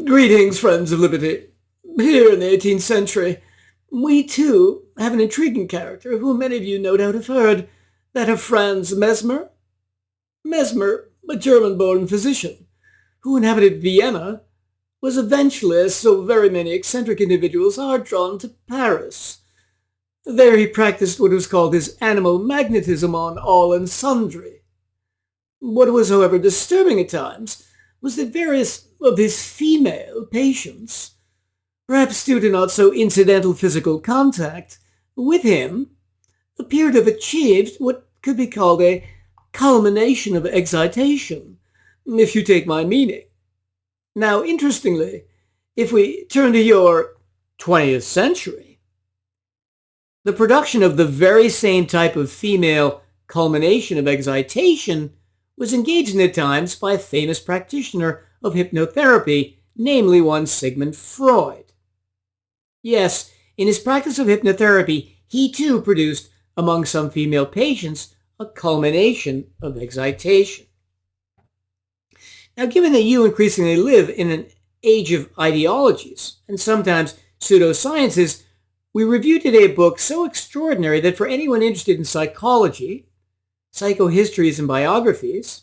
Greetings, friends of liberty. Here in the 18th century, we too have an intriguing character whom many of you no doubt have heard, that of Franz Mesmer. Mesmer, a German-born physician, who inhabited Vienna, was eventually, as so very many eccentric individuals are, drawn to Paris. There he practiced what was called his animal magnetism on all and sundry. What was, however, disturbing at times was that various of his female patients, perhaps due to not so incidental physical contact with him, appeared to have achieved what could be called a culmination of excitation, if you take my meaning. Now, interestingly, if we turn to your 20th century, the production of the very same type of female culmination of excitation was engaged in at times by a famous practitioner of hypnotherapy, namely one Sigmund Freud. Yes, in his practice of hypnotherapy, he too produced among some female patients a culmination of excitation. Now, given that you increasingly live in an age of ideologies and sometimes pseudosciences, we review today a book so extraordinary that for anyone interested in psychology, psychohistories and biographies,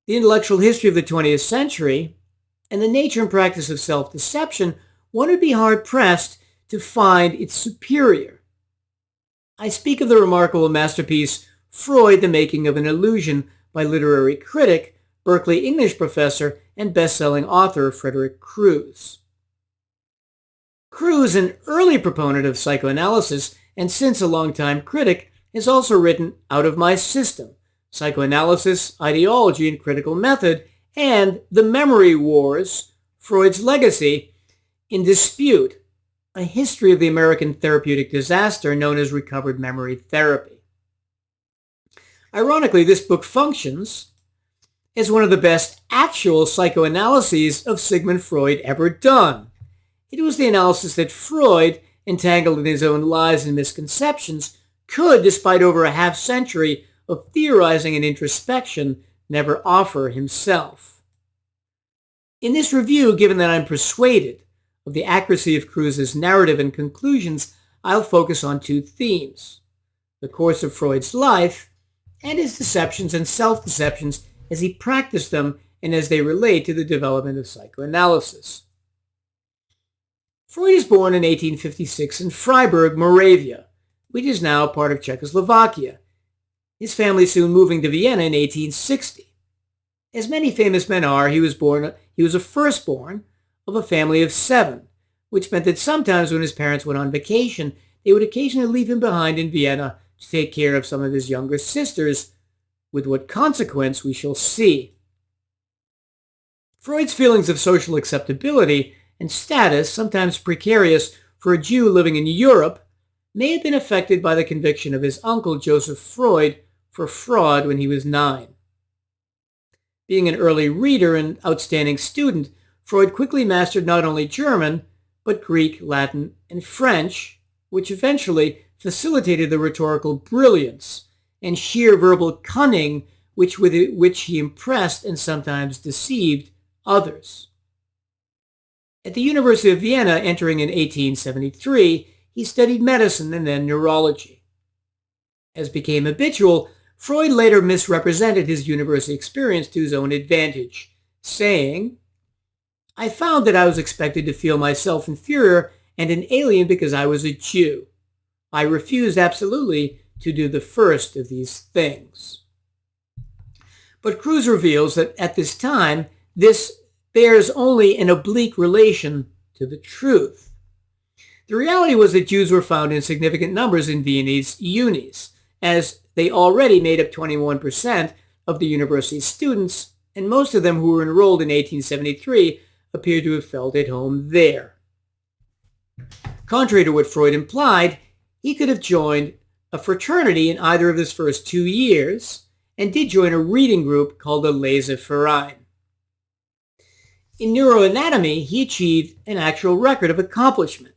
the intellectual history of the 20th century, and the nature and practice of self-deception, one would be hard-pressed to find its superior. I speak of the remarkable masterpiece, Freud, The Making of an Illusion, by literary critic, Berkeley English professor, and best-selling author Frederick. Crews, an early proponent of psychoanalysis and since a long-time critic, has also written Out of My System, Psychoanalysis, Ideology, and Critical Method, and The Memory Wars, Freud's Legacy, In Dispute, a history of the American therapeutic disaster known as recovered memory therapy. Ironically, this book functions as one of the best actual psychoanalyses of Sigmund Freud ever done. It was the analysis that Freud, entangled in his own lies and misconceptions, could, despite over a half-century of theorizing and introspection, never offer himself. In this review, given that I'm persuaded of the accuracy of Crews's narrative and conclusions, I'll focus on two themes: the course of Freud's life and his deceptions and self-deceptions as he practiced them and as they relate to the development of psychoanalysis. Freud is born in 1856 in Freiburg, Moravia, which is now part of Czechoslovakia, his family soon moving to Vienna in 1860. As many famous men are, he was a firstborn of a family of 7, which meant that sometimes when his parents went on vacation, they would occasionally leave him behind in Vienna to take care of some of his younger sisters, with what consequence we shall see. Freud's feelings of social acceptability and status, sometimes precarious for a Jew living in Europe, may have been affected by the conviction of his uncle Joseph Freud for fraud when he was 9. Being an early reader and outstanding student, Freud quickly mastered not only German, but Greek, Latin, and French, which eventually facilitated the rhetorical brilliance and sheer verbal cunning with which he impressed and sometimes deceived others. At the University of Vienna, entering in 1873, he studied medicine and then neurology. As became habitual, Freud later misrepresented his university experience to his own advantage, saying, "I found that I was expected to feel myself inferior and an alien because I was a Jew. I refused absolutely to do the first of these things." But Crews reveals that at this time, this bears only an oblique relation to the truth. The reality was that Jews were found in significant numbers in Viennese unis, as they already made up 21% of the university's students, and most of them who were enrolled in 1873 appear to have felt at home there. Contrary to what Freud implied, he could have joined a fraternity in either of his first 2 years, and did join a reading group called the Leseverein. In neuroanatomy, he achieved an actual record of accomplishment.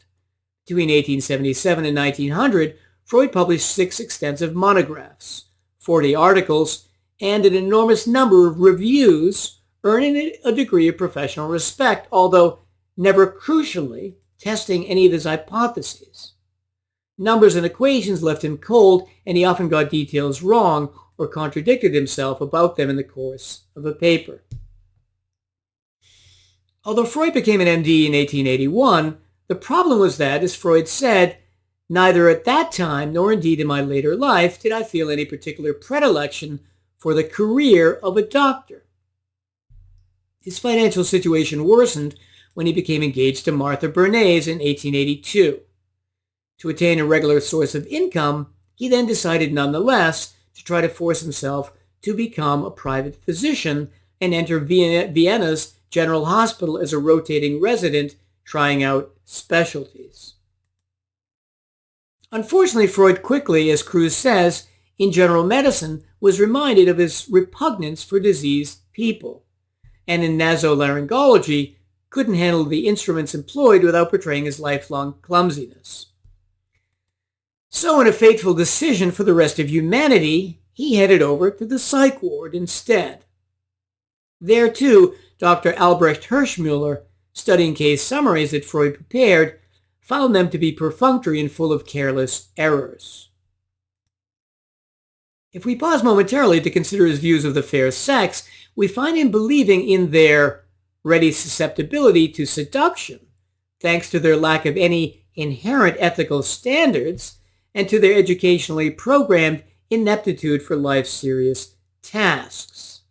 Between 1877 and 1900, Freud published 6 extensive monographs, 40 articles, and an enormous number of reviews earning a degree of professional respect, although never crucially testing any of his hypotheses. Numbers and equations left him cold, and he often got details wrong or contradicted himself about them in the course of a paper. Although Freud became an MD in 1881, the problem was that, as Freud said, neither at that time nor indeed in my later life did I feel any particular predilection for the career of a doctor. His financial situation worsened when he became engaged to Martha Bernays in 1882. To attain a regular source of income, he then decided nonetheless to try to force himself to become a private physician and enter Vienna's General Hospital as a rotating resident, trying out specialties. Unfortunately, Freud quickly, as Kruse says, in general medicine, was reminded of his repugnance for diseased people, and in nasolaryngology, couldn't handle the instruments employed without portraying his lifelong clumsiness. So in a fateful decision for the rest of humanity, he headed over to the psych ward instead. There, too, Dr. Albrecht Hirschmuller, studying case summaries that Freud prepared, found them to be perfunctory and full of careless errors. If we pause momentarily to consider his views of the fair sex, we find him believing in their ready susceptibility to seduction, thanks to their lack of any inherent ethical standards and to their educationally programmed ineptitude for life's serious tasks.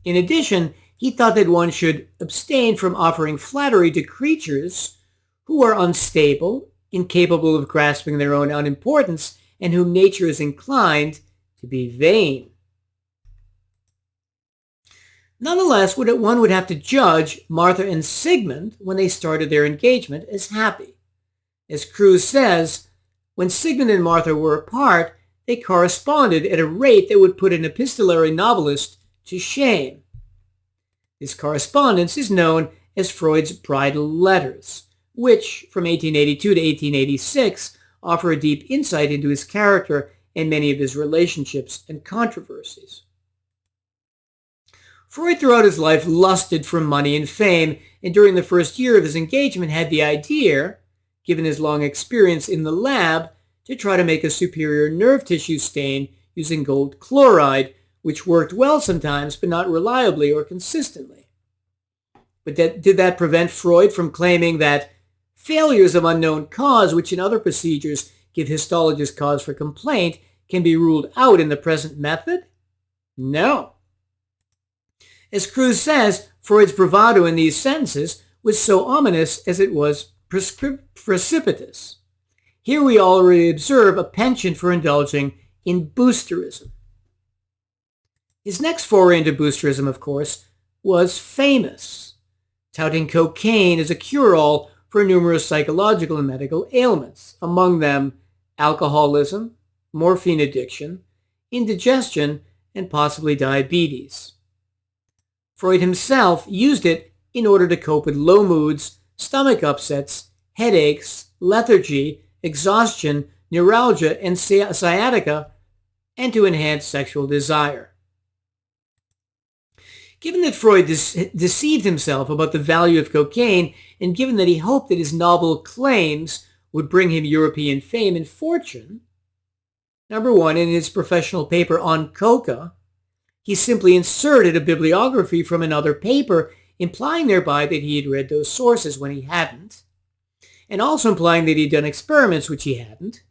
In addition, he thought that one should abstain from offering flattery to creatures who are unstable, incapable of grasping their own unimportance, and whom nature is inclined to be vain. Nonetheless, one would have to judge Martha and Sigmund when they started their engagement as happy. As Kruse says, when Sigmund and Martha were apart, they corresponded at a rate that would put an epistolary novelist to shame. This correspondence is known as Freud's bridal letters, which, from 1882 to 1886, offer a deep insight into his character and many of his relationships and controversies. Freud throughout his life lusted for money and fame, and during the first year of his engagement had the idea, given his long experience in the lab, to try to make a superior nerve tissue stain using gold chloride, which worked well sometimes but not reliably or consistently. But did that prevent Freud from claiming that failures of unknown cause, which in other procedures give histologists cause for complaint, can be ruled out in the present method? No. As Kruse says, Freud's bravado in these sentences was so ominous as it was precipitous. Here we already observe a penchant for indulging in boosterism. His next foray into boosterism, of course, was famous, touting cocaine as a cure-all for numerous psychological and medical ailments, among them alcoholism, morphine addiction, indigestion, and possibly diabetes. Freud himself used it in order to cope with low moods, stomach upsets, headaches, lethargy, exhaustion, neuralgia, and sciatica, and to enhance sexual desire. Given that Freud deceived himself about the value of cocaine, and given that he hoped that his novel claims would bring him European fame and fortune, number one, in his professional paper on coca, he simply inserted a bibliography from another paper, implying thereby that he had read those sources when he hadn't, and also implying that he had done experiments which he hadn't.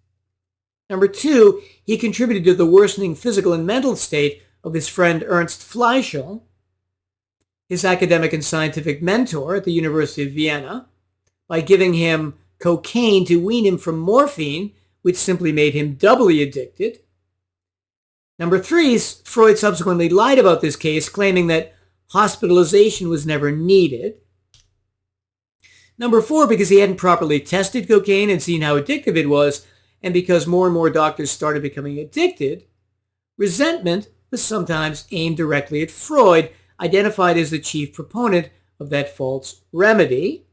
Number two, he contributed to the worsening physical and mental state of his friend Ernst Fleischl, his academic and scientific mentor at the University of Vienna, by giving him cocaine to wean him from morphine, which simply made him doubly addicted. Number three, Freud subsequently lied about this case, claiming that hospitalization was never needed. Number four, because he hadn't properly tested cocaine and seen how addictive it was, and because more and more doctors started becoming addicted, resentment was sometimes aimed directly at Freud, identified as the chief proponent of that false remedy.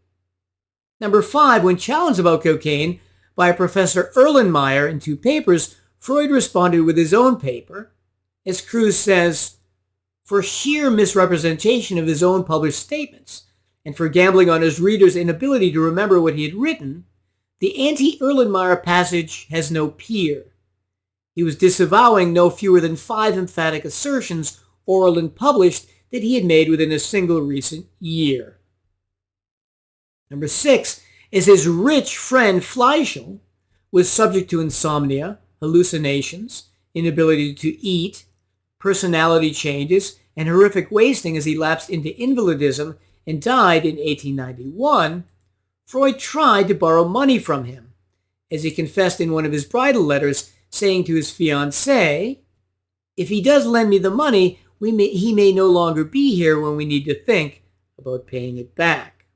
Number five, when challenged about cocaine by Professor Erlenmeyer in 2 papers, Freud responded with his own paper. As Kruse says, For sheer misrepresentation of his own published statements, and for gambling on his readers' inability to remember what he had written, the anti-Erlenmeyer passage has no peer. He was disavowing no fewer than 5 emphatic assertions, oral and published, that he had made within a single recent year. Number 6 is his rich friend Fleischl was subject to insomnia, hallucinations, inability to eat, personality changes, and horrific wasting as he lapsed into invalidism and died in 1891. Freud tried to borrow money from him, as he confessed in one of his bridal letters, saying to his fiancée, "If he does lend me the money, he may no longer be here when we need to think about paying it back."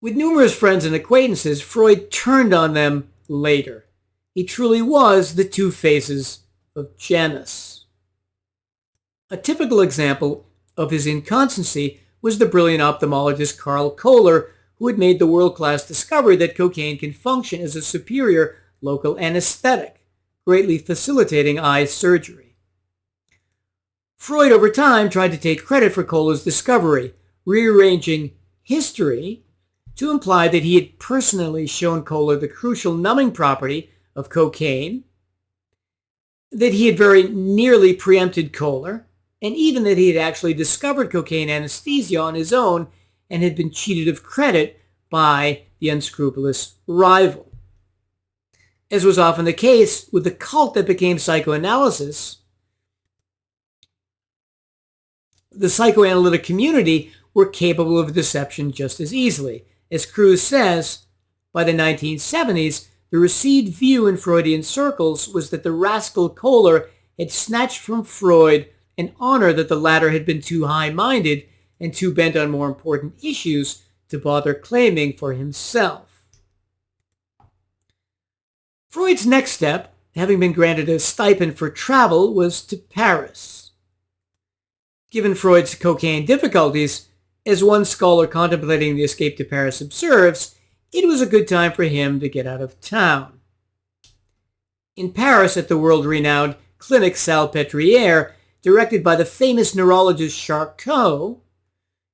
With numerous friends and acquaintances, Freud turned on them later. He truly was the 2 faces of Janus. A typical example of his inconstancy was the brilliant ophthalmologist Karl Kohler, who had made the world-class discovery that cocaine can function as a superior local anesthetic, greatly facilitating eye surgery. Freud, over time, tried to take credit for Kohler's discovery, rearranging history to imply that he had personally shown Kohler the crucial numbing property of cocaine, that he had very nearly preempted Kohler, and even that he had actually discovered cocaine anesthesia on his own and had been cheated of credit by the unscrupulous rival. As was often the case with the cult that became psychoanalysis, the psychoanalytic community were capable of deception just as easily. As Kruse says, by the 1970s, the received view in Freudian circles was that the rascal Kohler had snatched from Freud an honor that the latter had been too high-minded and too bent on more important issues to bother claiming for himself. Freud's next step, having been granted a stipend for travel, was to Paris. Given Freud's cocaine difficulties, as one scholar contemplating the escape to Paris observes, it was a good time for him to get out of town. In Paris, at the world-renowned clinic Salpetriere, directed by the famous neurologist Charcot,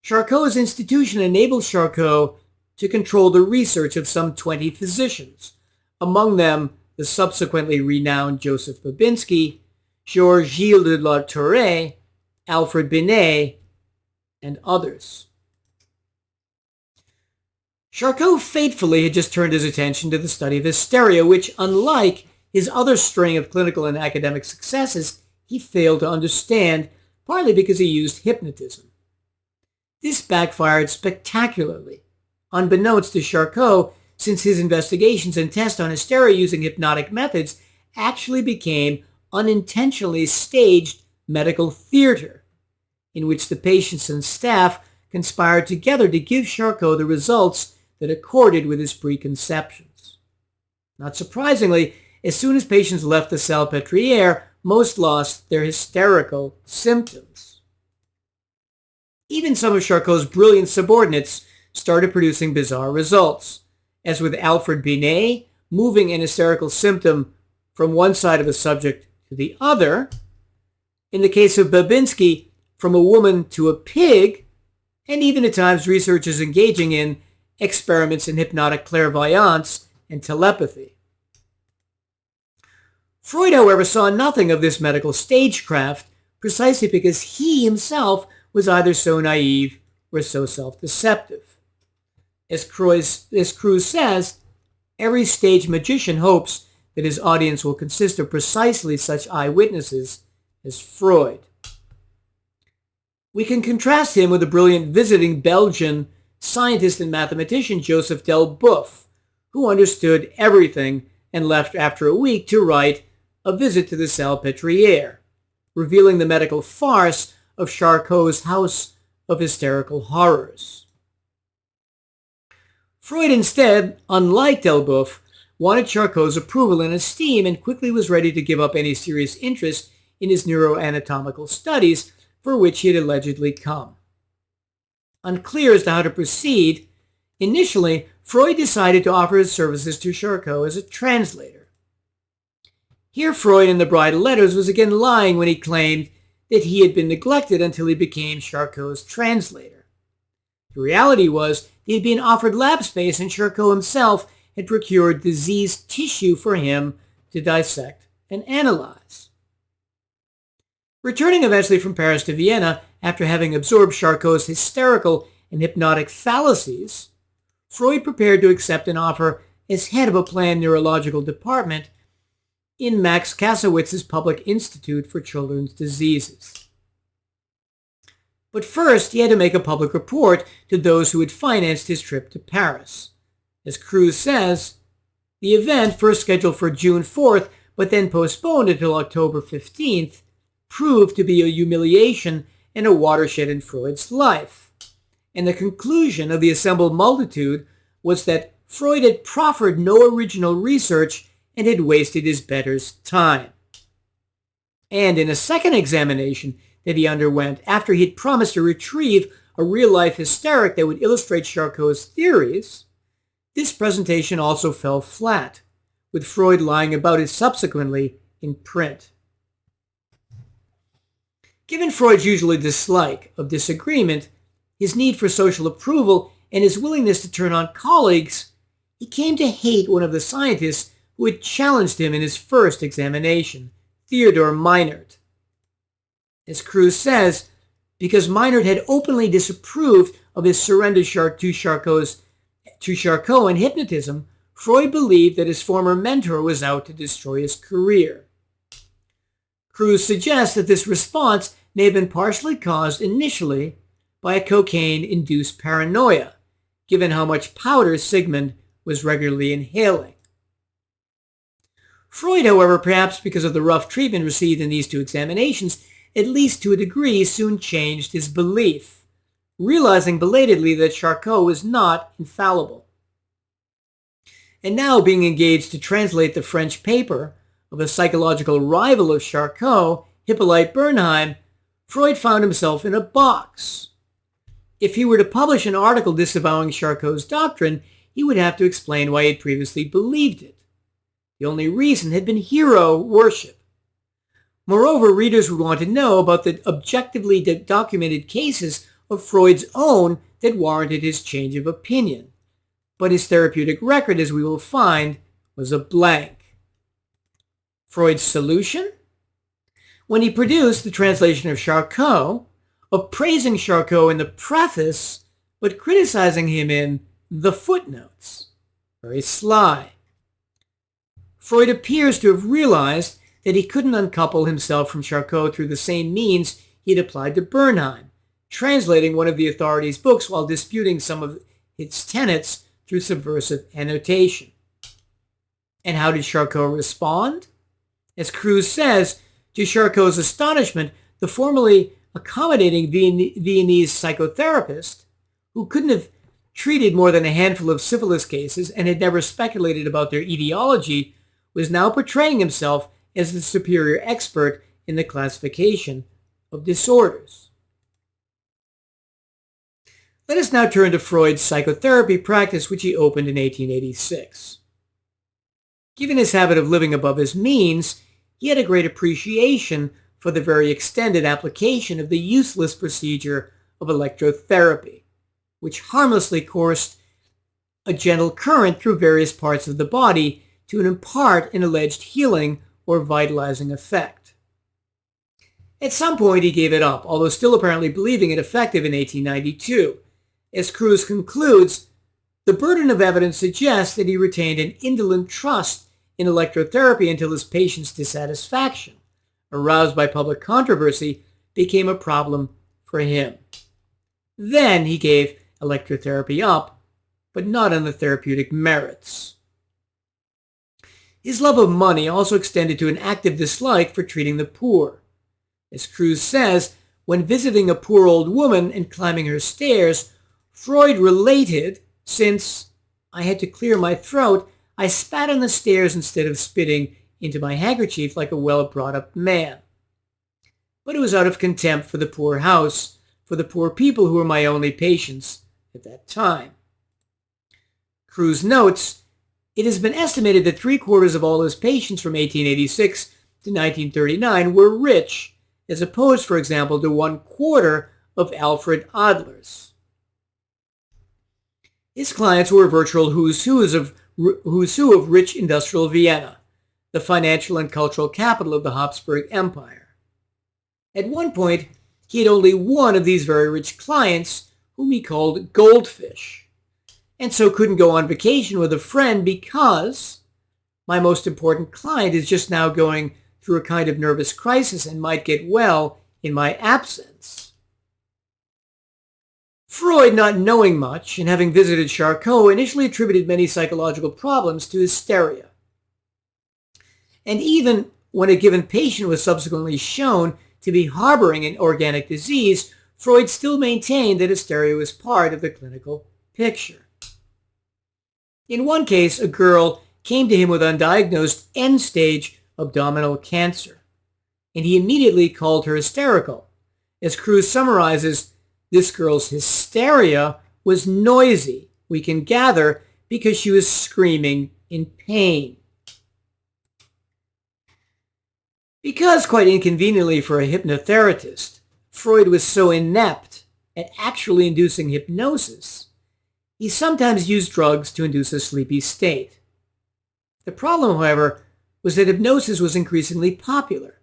Charcot's institution enabled Charcot to control the research of some 20 physicians, among them the subsequently renowned Joseph Babinski, Georges Gilles de la Tourette, Alfred Binet, and others. Charcot fatefully had just turned his attention to the study of hysteria, which, unlike his other string of clinical and academic successes, he failed to understand, partly because he used hypnotism. This backfired spectacularly, unbeknownst to Charcot, since his investigations and tests on hysteria using hypnotic methods actually became unintentionally staged medical theater, in which the patients and staff conspired together to give Charcot the results that accorded with his preconceptions. Not surprisingly, as soon as patients left the Salpetriere, most lost their hysterical symptoms. Even some of Charcot's brilliant subordinates started producing bizarre results, as with Alfred Binet, moving an hysterical symptom from one side of a subject to the other, in the case of Babinski, from a woman to a pig, and even at times researchers engaging in experiments in hypnotic clairvoyance and telepathy. Freud, however, saw nothing of this medical stagecraft precisely because he himself was either so naive or so self-deceptive. As Kruse says, every stage magician hopes that his audience will consist of precisely such eyewitnesses as Freud. We can contrast him with the brilliant visiting Belgian scientist and mathematician Joseph Delboeuf, who understood everything and left after a week to write A Visit to the Salpetriere, revealing the medical farce of Charcot's House of Hysterical Horrors. Freud instead, unlike Delboeuf, wanted Charcot's approval and esteem and quickly was ready to give up any serious interest in his neuroanatomical studies for which he had allegedly come. Unclear as to how to proceed, initially Freud decided to offer his services to Charcot as a translator. Here Freud in the Bridal Letters was again lying when he claimed that he had been neglected until he became Charcot's translator. The reality was he had been offered lab space, and Charcot himself had procured diseased tissue for him to dissect and analyze. Returning eventually from Paris to Vienna after having absorbed Charcot's hysterical and hypnotic fallacies, Freud prepared to accept an offer as head of a planned neurological department in Max Kasowitz's Public Institute for Children's Diseases. But first, he had to make a public report to those who had financed his trip to Paris. As Kruse says, the event, first scheduled for June 4th, but then postponed until October 15th, proved to be a humiliation and a watershed in Freud's life. And the conclusion of the assembled multitude was that Freud had proffered no original research and had wasted his betters' time. And in a second examination that he underwent after he had promised to retrieve a real-life hysteric that would illustrate Charcot's theories, this presentation also fell flat, with Freud lying about it subsequently in print. Given Freud's usual dislike of disagreement, his need for social approval, and his willingness to turn on colleagues, he came to hate one of the scientists who had challenged him in his first examination, Theodor Meinert. As Kruse says, because Meinert had openly disapproved of his surrender to Charcot and hypnotism, Freud believed that his former mentor was out to destroy his career. Kruse suggests that this response may have been partially caused initially by a cocaine-induced paranoia, given how much powder Sigmund was regularly inhaling. Freud, however, perhaps because of the rough treatment received in these two examinations, at least to a degree, soon changed his belief, realizing belatedly that Charcot was not infallible. And now being engaged to translate the French paper of a psychological rival of Charcot, Hippolyte Bernheim, Freud found himself in a box. If he were to publish an article disavowing Charcot's doctrine, he would have to explain why he had previously believed it. The only reason had been hero worship. Moreover, readers would want to know about the objectively documented cases of Freud's own that warranted his change of opinion. But his therapeutic record, as we will find, was a blank. Freud's solution? When he produced the translation of Charcot, of praising Charcot in the preface, but criticizing him in the footnotes. Very sly. Freud appears to have realized that he couldn't uncouple himself from Charcot through the same means he had applied to Bernheim, translating one of the authorities' books while disputing some of its tenets through subversive annotation. And how did Charcot respond? As Kruse says, to Charcot's astonishment, the formerly accommodating Viennese psychotherapist, who couldn't have treated more than a handful of syphilis cases and had never speculated about their etiology, was now portraying himself as the superior expert in the classification of disorders. Let us now turn to Freud's psychotherapy practice, which he opened in 1886. Given his habit of living above his means, he had a great appreciation for the very extended application of the useless procedure of electrotherapy, which harmlessly coursed a gentle current through various parts of the body to impart an alleged healing or vitalizing effect. At some point he gave it up, although still apparently believing it effective in 1892. As Kruse concludes, the burden of evidence suggests that he retained an indolent trust in electrotherapy until his patient's dissatisfaction, aroused by public controversy, became a problem for him. Then he gave electrotherapy up, but not on the therapeutic merits. His love of money also extended to an active dislike for treating the poor. As Kruse says, when visiting a poor old woman and climbing her stairs, Freud related, since I had to clear my throat, I spat on the stairs instead of spitting into my handkerchief like a well-brought-up man. But it was out of contempt for the poor house, for the poor people who were my only patients at that time. Kruse notes, It has been estimated that 3/4 of all his patients from 1886 to 1939 were rich, as opposed, for example, to 1/4 of Alfred Adler's. His clients were a virtual who's who of rich industrial Vienna, the financial and cultural capital of the Habsburg Empire. At one point, he had only one of these very rich clients, whom he called Goldfish, and so couldn't go on vacation with a friend because my most important client is just now going through a kind of nervous crisis and might get well in my absence. Freud, not knowing much and having visited Charcot, initially attributed many psychological problems to hysteria. And even when a given patient was subsequently shown to be harboring an organic disease, Freud still maintained that hysteria was part of the clinical picture. In one case, a girl came to him with undiagnosed end-stage abdominal cancer, and he immediately called her hysterical. As Cruz summarizes, this girl's hysteria was noisy, we can gather, because she was screaming in pain. Because, quite inconveniently for a hypnotherapist, Freud was so inept at actually inducing hypnosis, he sometimes used drugs to induce a sleepy state. The problem, however, was that hypnosis was increasingly popular.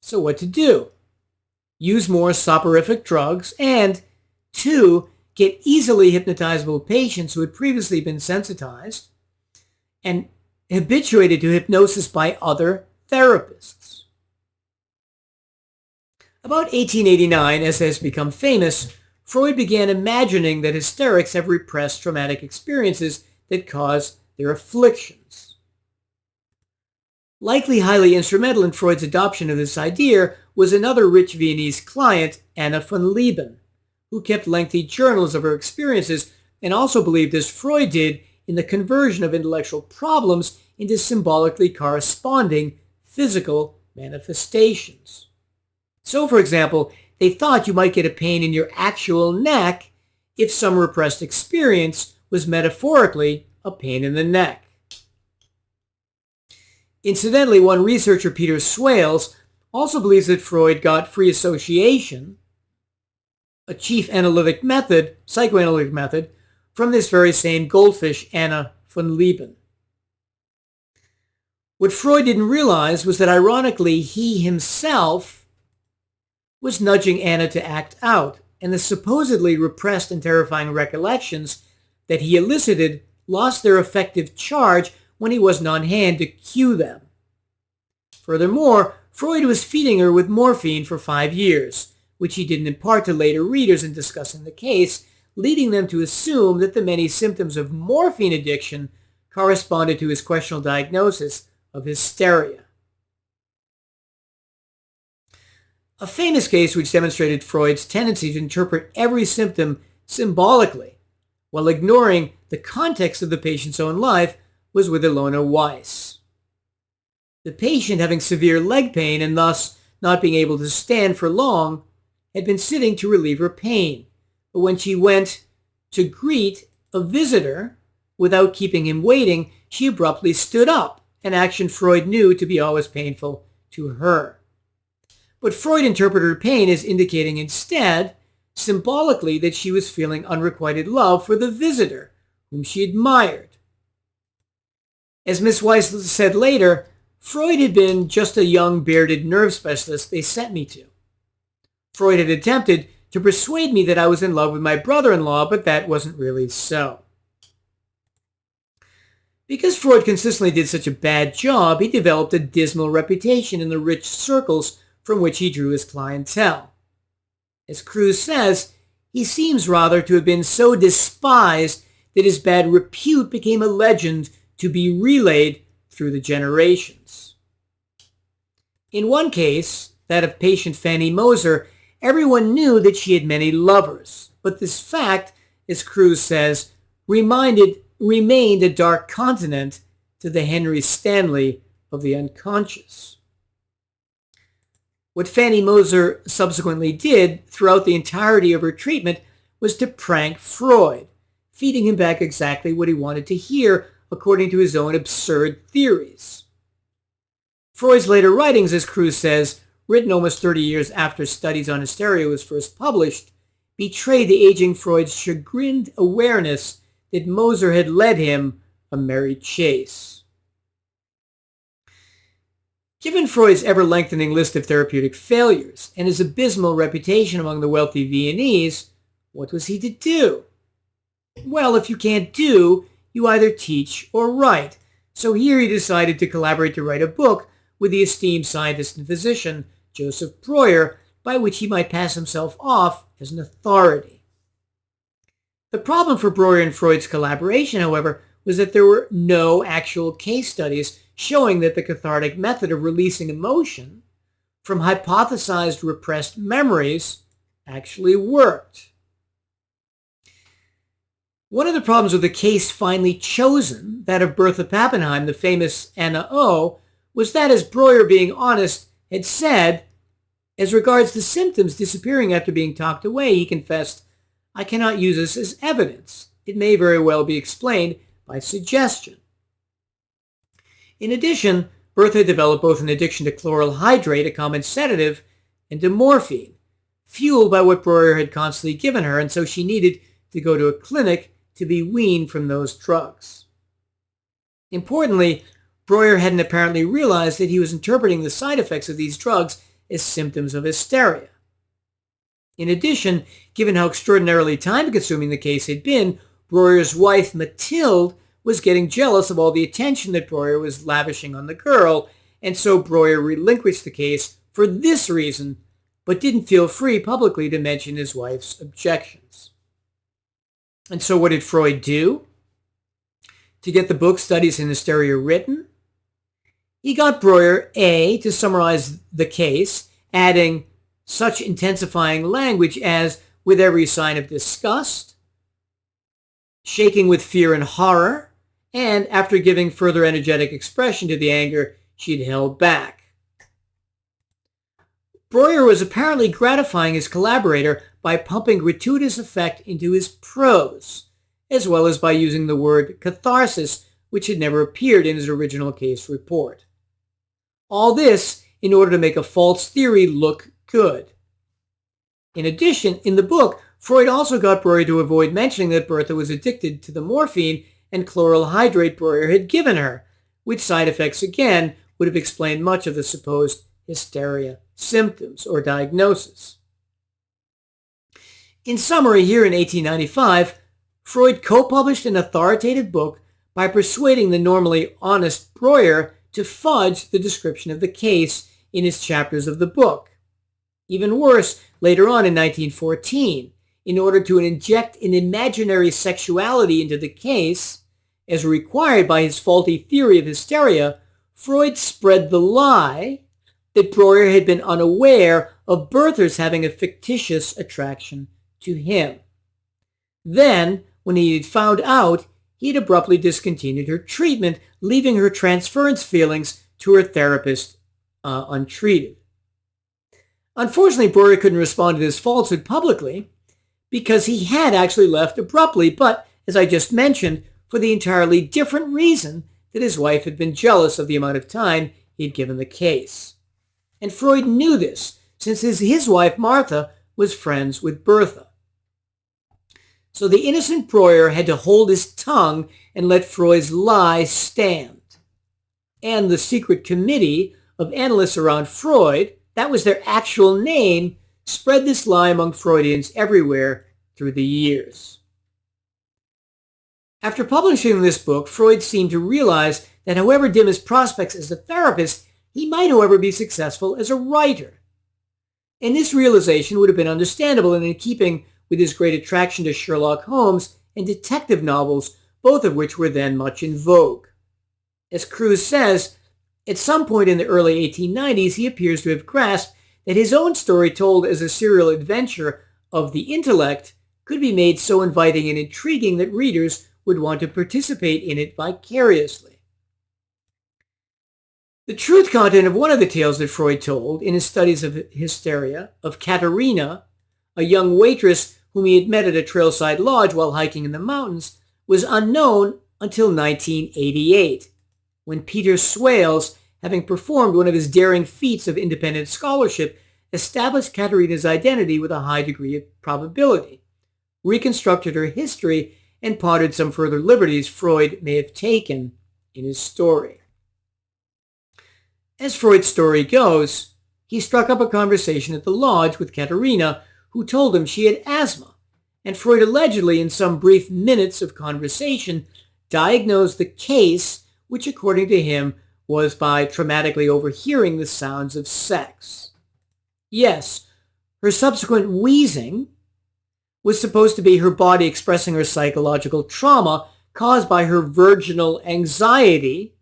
So what to do? Use more soporific drugs and, 2, get easily hypnotizable patients who had previously been sensitized and habituated to hypnosis by other therapists. About 1889, as has become famous, Freud began imagining that hysterics have repressed traumatic experiences that cause their afflictions. Likely highly instrumental in Freud's adoption of this idea was another rich Viennese client, Anna von Lieben, who kept lengthy journals of her experiences and also believed, as Freud did, in the conversion of intellectual problems into symbolically corresponding physical manifestations. So, for example, they thought you might get a pain in your actual neck if some repressed experience was metaphorically a pain in the neck. Incidentally, one researcher, Peter Swales, also believes that Freud got free association, a chief psychoanalytic method, from this very same goldfish, Anna von Lieben. What Freud didn't realize was that, ironically, he himself was nudging Anna to act out, and the supposedly repressed and terrifying recollections that he elicited lost their effective charge when he wasn't on hand to cue them. Furthermore, Freud was feeding her with morphine for 5 years, which he didn't impart to later readers in discussing the case, leading them to assume that the many symptoms of morphine addiction corresponded to his questionable diagnosis of hysteria. A famous case which demonstrated Freud's tendency to interpret every symptom symbolically while ignoring the context of the patient's own life was with Ilona Weiss. The patient, having severe leg pain and thus not being able to stand for long, had been sitting to relieve her pain, but when she went to greet a visitor without keeping him waiting, she abruptly stood up, an action Freud knew to be always painful to her. But Freud interpreted her pain as indicating instead, symbolically, that she was feeling unrequited love for the visitor, whom she admired. As Miss Weiss said later, Freud had been just a young bearded nerve specialist they sent me to. Freud had attempted to persuade me that I was in love with my brother-in-law, but that wasn't really so. Because Freud consistently did such a bad job, he developed a dismal reputation in the rich circles from which he drew his clientele. As Cruz says, he seems rather to have been so despised that his bad repute became a legend to be relayed through the generations. In one case, that of patient Fanny Moser, everyone knew that she had many lovers, but this fact, as Cruz says, remained a dark continent to the Henry Stanley of the unconscious. What Fanny Moser subsequently did throughout the entirety of her treatment was to prank Freud, feeding him back exactly what he wanted to hear according to his own absurd theories. Freud's later writings, as Kruse says, written almost 30 years after Studies on Hysteria was first published, betrayed the aging Freud's chagrined awareness that Moser had led him a merry chase. Given Freud's ever-lengthening list of therapeutic failures and his abysmal reputation among the wealthy Viennese, what was he to do? Well, if you can't do, you either teach or write. So here he decided to collaborate to write a book with the esteemed scientist and physician Joseph Breuer, by which he might pass himself off as an authority. The problem for Breuer and Freud's collaboration, however, was that there were no actual case studies showing that the cathartic method of releasing emotion from hypothesized repressed memories actually worked. One of the problems with the case finally chosen, that of Bertha Pappenheim, the famous Anna O, was that, as Breuer, being honest, had said, as regards the symptoms disappearing after being talked away, he confessed, "I cannot use this as evidence. It may very well be explained by suggestion." In addition, Bertha developed both an addiction to chloral hydrate, a common sedative, and to morphine, fueled by what Breuer had constantly given her, and so she needed to go to a clinic to be weaned from those drugs. Importantly, Breuer hadn't apparently realized that he was interpreting the side effects of these drugs as symptoms of hysteria. In addition, given how extraordinarily time-consuming the case had been, Breuer's wife, Mathilde, was getting jealous of all the attention that Breuer was lavishing on the girl, and so Breuer relinquished the case for this reason, but didn't feel free publicly to mention his wife's objections. And so what did Freud do to get the book Studies in Hysteria written? He got Breuer, A, to summarize the case, adding such intensifying language as, with every sign of disgust, shaking with fear and horror, and after giving further energetic expression to the anger she'd held back. Breuer was apparently gratifying his collaborator by pumping gratuitous effect into his prose, as well as by using the word catharsis, which had never appeared in his original case report. All this in order to make a false theory look good. In addition, in the book, Freud also got Breuer to avoid mentioning that Bertha was addicted to the morphine and chloral hydrate Breuer had given her, which side effects again would have explained much of the supposed hysteria symptoms or diagnosis. In summary, here in 1895, Freud co-published an authoritative book by persuading the normally honest Breuer to fudge the description of the case in his chapters of the book. Even worse, later on in 1914, in order to inject an imaginary sexuality into the case, as required by his faulty theory of hysteria, Freud spread the lie that Breuer had been unaware of Bertha's having a fictitious attraction to him. Then, when he had found out, he had abruptly discontinued her treatment, leaving her transference feelings to her therapist untreated. Unfortunately, Breuer couldn't respond to this falsehood publicly because he had actually left abruptly, but, as I just mentioned, for the entirely different reason that his wife had been jealous of the amount of time he had given the case. And Freud knew this, since his wife, Martha, was friends with Bertha. So the innocent Breuer had to hold his tongue and let Freud's lie stand. And the Secret Committee of Analysts around Freud, that was their actual name, spread this lie among Freudians everywhere through the years. After publishing this book, Freud seemed to realize that however dim his prospects as a therapist, he might, however, be successful as a writer. And this realization would have been understandable and in keeping with his great attraction to Sherlock Holmes and detective novels, both of which were then much in vogue. As Kruse says, at some point in the early 1890s, he appears to have grasped that his own story told as a serial adventure of the intellect could be made so inviting and intriguing that readers would want to participate in it vicariously. The truth content of one of the tales that Freud told in his studies of hysteria, of Katerina, a young waitress whom he had met at a trailside lodge while hiking in the mountains, was unknown until 1988, when Peter Swales, having performed one of his daring feats of independent scholarship, established Katerina's identity with a high degree of probability, reconstructed her history, and pondered some further liberties Freud may have taken in his story. As Freud's story goes, he struck up a conversation at the lodge with Katerina, who told him she had asthma, and Freud allegedly, in some brief minutes of conversation, diagnosed the case, which according to him was by traumatically overhearing the sounds of sex. Yes, her subsequent wheezing was supposed to be her body expressing her psychological trauma caused by her virginal anxiety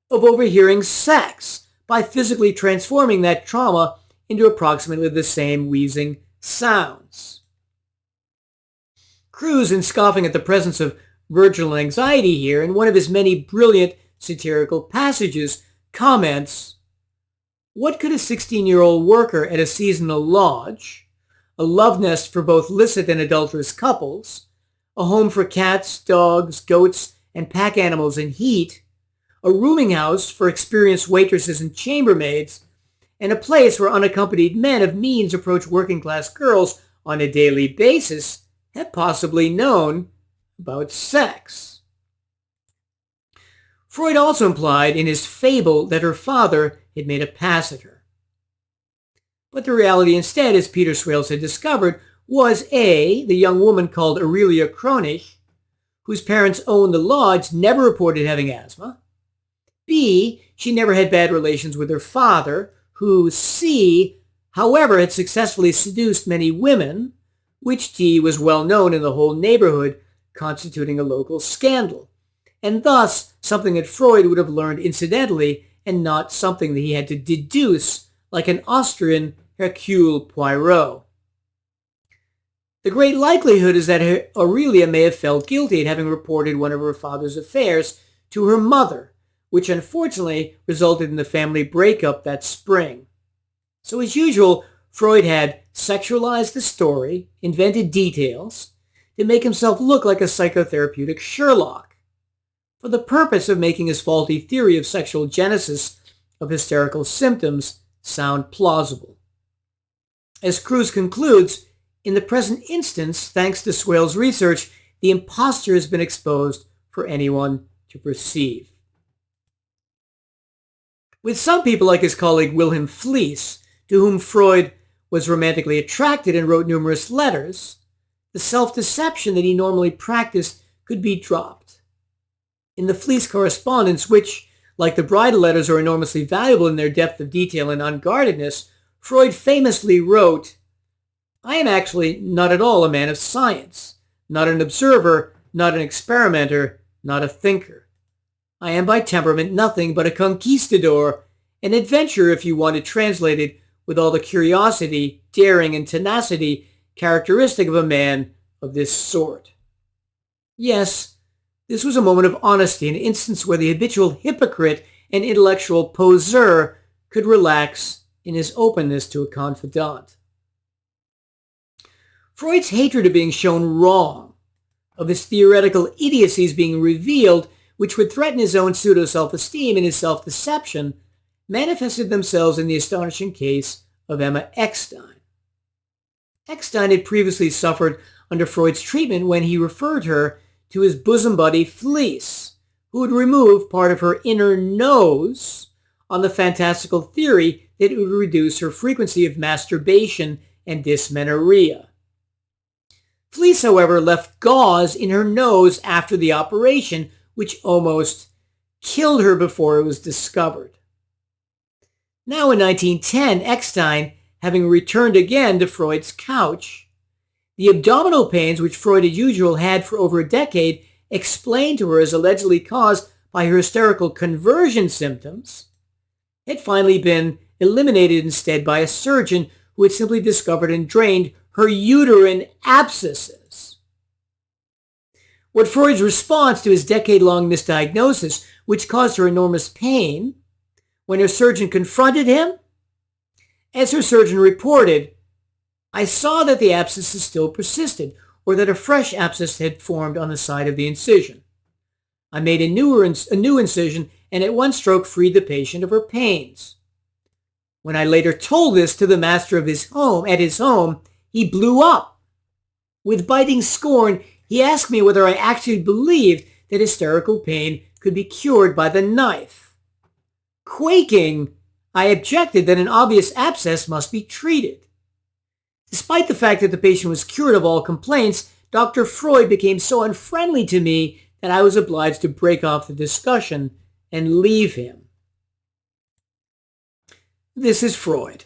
of overhearing sex by physically transforming that trauma into approximately the same wheezing sounds. Crews, in scoffing at the presence of virginal anxiety here, in one of his many brilliant satirical passages, comments, "What could a 16-year-old worker at a seasonal lodge, a love nest for both licit and adulterous couples, a home for cats, dogs, goats, and pack animals in heat, a rooming house for experienced waitresses and chambermaids, and a place where unaccompanied men of means approach working-class girls on a daily basis, have possibly known about sex?" Freud also implied in his fable that her father had made a pass at her. But the reality instead, as Peter Swales had discovered, was A, the young woman called Aurelia Kronich, whose parents owned the lodge, never reported having asthma. B, she never had bad relations with her father, who, C, however, had successfully seduced many women, which D was well known in the whole neighborhood, constituting a local scandal, and thus something that Freud would have learned incidentally and not something that he had to deduce like an Austrian Hercule Poirot. The great likelihood is that Aurelia may have felt guilty at having reported one of her father's affairs to her mother, which unfortunately resulted in the family breakup that spring. So as usual, Freud had sexualized the story, invented details, to make himself look like a psychotherapeutic Sherlock, for the purpose of making his faulty theory of sexual genesis of hysterical symptoms sound plausible. As Cruz concludes, in the present instance, thanks to Swales' research, the imposture has been exposed for anyone to perceive. With some people like his colleague Wilhelm Fliess, to whom Freud was romantically attracted and wrote numerous letters, the self-deception that he normally practiced could be dropped. In the Fliess correspondence, which, like the bridal letters, are enormously valuable in their depth of detail and unguardedness, Freud famously wrote, "I am actually not at all a man of science, not an observer, not an experimenter, not a thinker. I am by temperament nothing but a conquistador, an adventurer if you want to translate it with all the curiosity, daring, and tenacity characteristic of a man of this sort." Yes, this was a moment of honesty, an instance where the habitual hypocrite and intellectual poseur could relax in his openness to a confidant. Freud's hatred of being shown wrong, of his theoretical idiocies being revealed, which would threaten his own pseudo-self-esteem and his self-deception, manifested themselves in the astonishing case of Emma Eckstein. Eckstein had previously suffered under Freud's treatment when he referred her to his bosom buddy Fliess, who would remove part of her inner nose on the fantastical theory that it would reduce her frequency of masturbation and dysmenorrhea. Fliess, however, left gauze in her nose after the operation, which almost killed her before it was discovered. Now in 1910, Eckstein, having returned again to Freud's couch, the abdominal pains which Freud as usual had for over a decade explained to her as allegedly caused by her hysterical conversion symptoms, had finally been eliminated instead by a surgeon who had simply discovered and drained her uterine abscesses. What Freud's response to his decade-long misdiagnosis, which caused her enormous pain, when her surgeon confronted him? As her surgeon reported, "I saw that the abscesses still persisted, or that a fresh abscess had formed on the side of the incision. I made a new incision and at one stroke freed the patient of her pains. When I later told this to the master of his home, he blew up. With biting scorn, he asked me whether I actually believed that hysterical pain could be cured by the knife. Quaking, I objected that an obvious abscess must be treated. Despite the fact that the patient was cured of all complaints, Dr. Freud became so unfriendly to me that I was obliged to break off the discussion and leave him. This is Freud.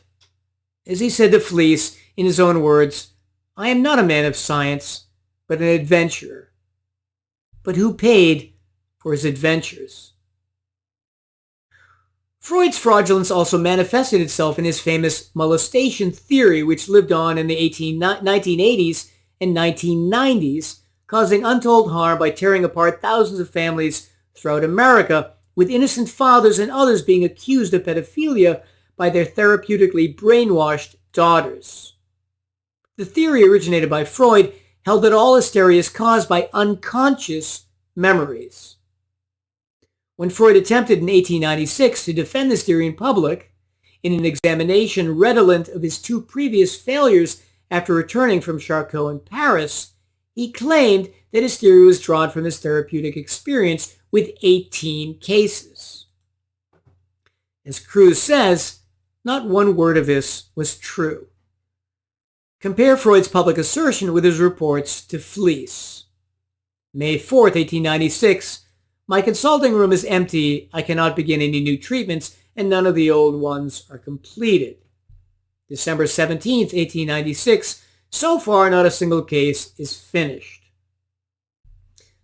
As he said to Fliess in his own words, "I am not a man of science, but an adventurer." But who paid for his adventures? Freud's fraudulence also manifested itself in his famous molestation theory, which lived on in the 1980s and 1990s, causing untold harm by tearing apart thousands of families throughout America, with innocent fathers and others being accused of pedophilia by their therapeutically brainwashed daughters. The theory originated by Freud held that all hysteria is caused by unconscious memories. When Freud attempted in 1896 to defend this theory in public, in an examination redolent of his two previous failures after returning from Charcot in Paris, he claimed that his theory was drawn from his therapeutic experience with 18 cases. As Kruse says, not one word of this was true. Compare Freud's public assertion with his reports to Fliess. May 4th, 1896, "My consulting room is empty. I cannot begin any new treatments, and none of the old ones are completed." December 17th, 1896, "So far, not a single case is finished."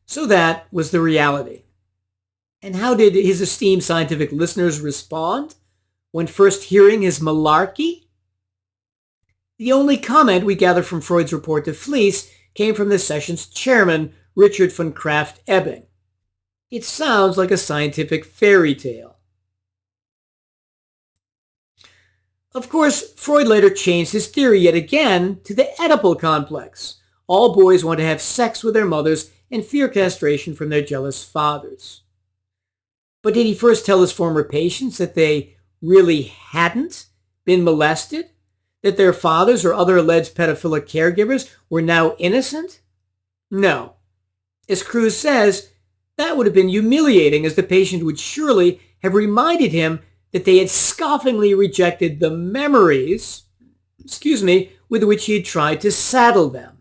So that was the reality. And how did his esteemed scientific listeners respond when first hearing his malarkey? The only comment we gather from Freud's report to Fliess came from the session's chairman, Richard von Krafft-Ebing. It sounds like a scientific fairy tale. Of course, Freud later changed his theory yet again to the Oedipal complex. All boys want to have sex with their mothers and fear castration from their jealous fathers. But did he first tell his former patients that they really hadn't been molested? That their fathers or other alleged pedophilic caregivers were now innocent? No. As Kruse says, that would have been humiliating, as the patient would surely have reminded him that they had scoffingly rejected the memories, with which he had tried to saddle them.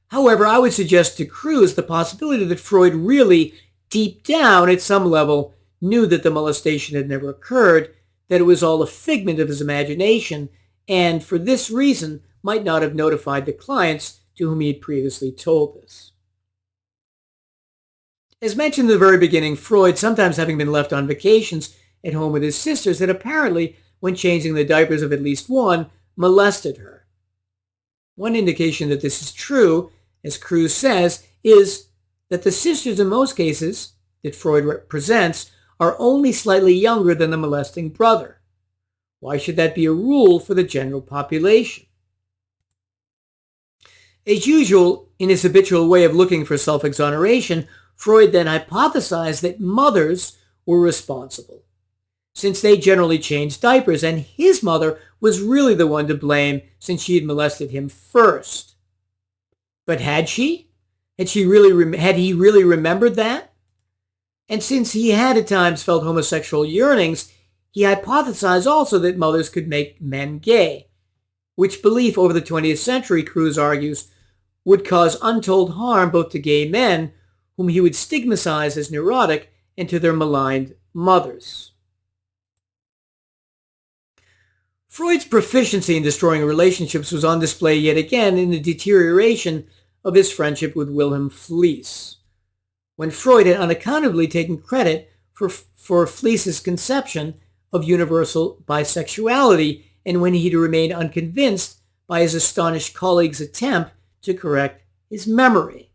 However, I would suggest to Kruse the possibility that Freud really, deep down at some level, knew that the molestation had never occurred, that it was all a figment of his imagination, and for this reason might not have notified the clients to whom he had previously told this. As mentioned in the very beginning, Freud, sometimes having been left on vacations at home with his sisters, had apparently, when changing the diapers of at least one, molested her. One indication that this is true, as Kruse says, is that the sisters in most cases that Freud represents are only slightly younger than the molesting brother. Why should that be a rule for the general population? As usual, in his habitual way of looking for self-exoneration, Freud then hypothesized that mothers were responsible, since they generally changed diapers, and his mother was really the one to blame since she had molested him first. But had she? Had he really remembered that? And since he had at times felt homosexual yearnings, he hypothesized also that mothers could make men gay, which belief over the 20th century, Kruse argues, would cause untold harm both to gay men, whom he would stigmatize as neurotic, and to their maligned mothers. Freud's proficiency in destroying relationships was on display yet again in the deterioration of his friendship with Wilhelm Fliess, when Freud had unaccountably taken credit for Fliess's conception of universal bisexuality, and when he had remained unconvinced by his astonished colleague's attempt to correct his memory.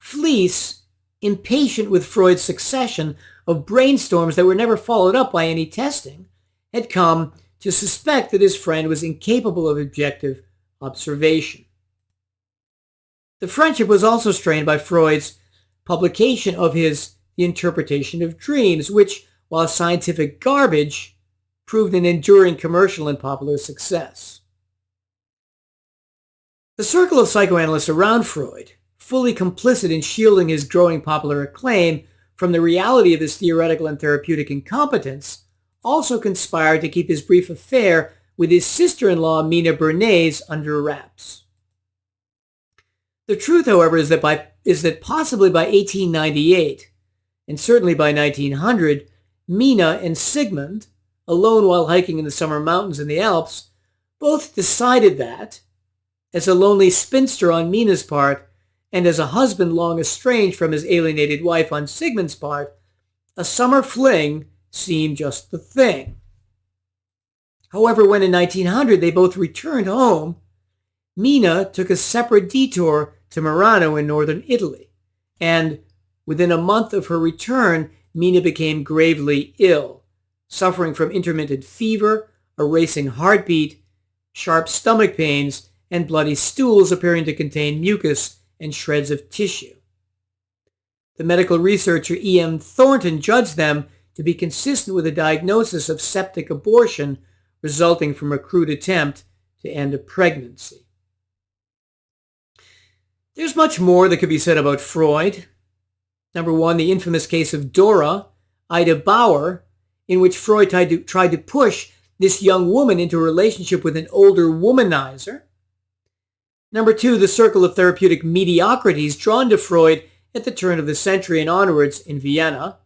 Fliess, impatient with Freud's succession of brainstorms that were never followed up by any testing, had come to suspect that his friend was incapable of objective observation. The friendship was also strained by Freud's publication of his The Interpretation of Dreams, which, while scientific garbage, proved an enduring commercial and popular success. The circle of psychoanalysts around Freud, fully complicit in shielding his growing popular acclaim from the reality of his theoretical and therapeutic incompetence, also conspired to keep his brief affair with his sister-in-law Mina Bernays under wraps. The truth, however, is that possibly by 1898, and certainly by 1900, Mina and Sigmund, alone while hiking in the summer mountains in the Alps, both decided that, as a lonely spinster on Mina's part, and as a husband long estranged from his alienated wife on Sigmund's part, a summer fling seemed just the thing. However, when in 1900 they both returned home, Mina took a separate detour to Murano in northern Italy, and within a month of her return, Mina became gravely ill, suffering from intermittent fever, a racing heartbeat, sharp stomach pains, and bloody stools appearing to contain mucus and shreds of tissue. The medical researcher E.M. Thornton judged them to be consistent with a diagnosis of septic abortion resulting from a crude attempt to end a pregnancy. There's much more that could be said about Freud. Number one, the infamous case of Dora, Ida Bauer, in which Freud tried to push this young woman into a relationship with an older womanizer. Number two, the circle of therapeutic mediocrities drawn to Freud at the turn of the century and onwards in Vienna.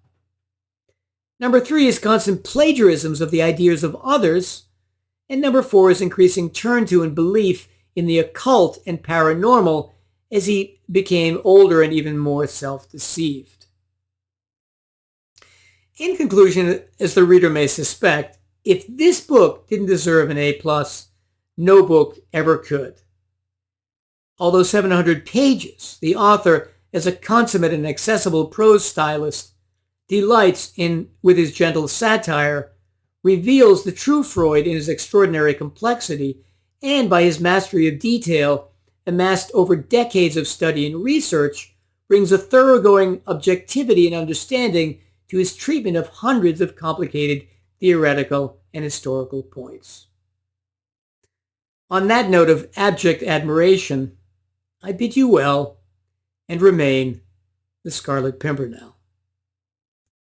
Number three, his constant plagiarisms of the ideas of others. And number four, his increasing turn to and belief in the occult and paranormal as he became older and even more self-deceived. In conclusion, as the reader may suspect, if this book didn't deserve an A+, no book ever could. Although 700 pages, the author, as a consummate and accessible prose stylist, delights with his gentle satire, reveals the true Freud in his extraordinary complexity, and by his mastery of detail, amassed over decades of study and research, brings a thoroughgoing objectivity and understanding to his treatment of hundreds of complicated theoretical and historical points. On that note of abject admiration, I bid you well, and remain the Scarlet Pimpernel.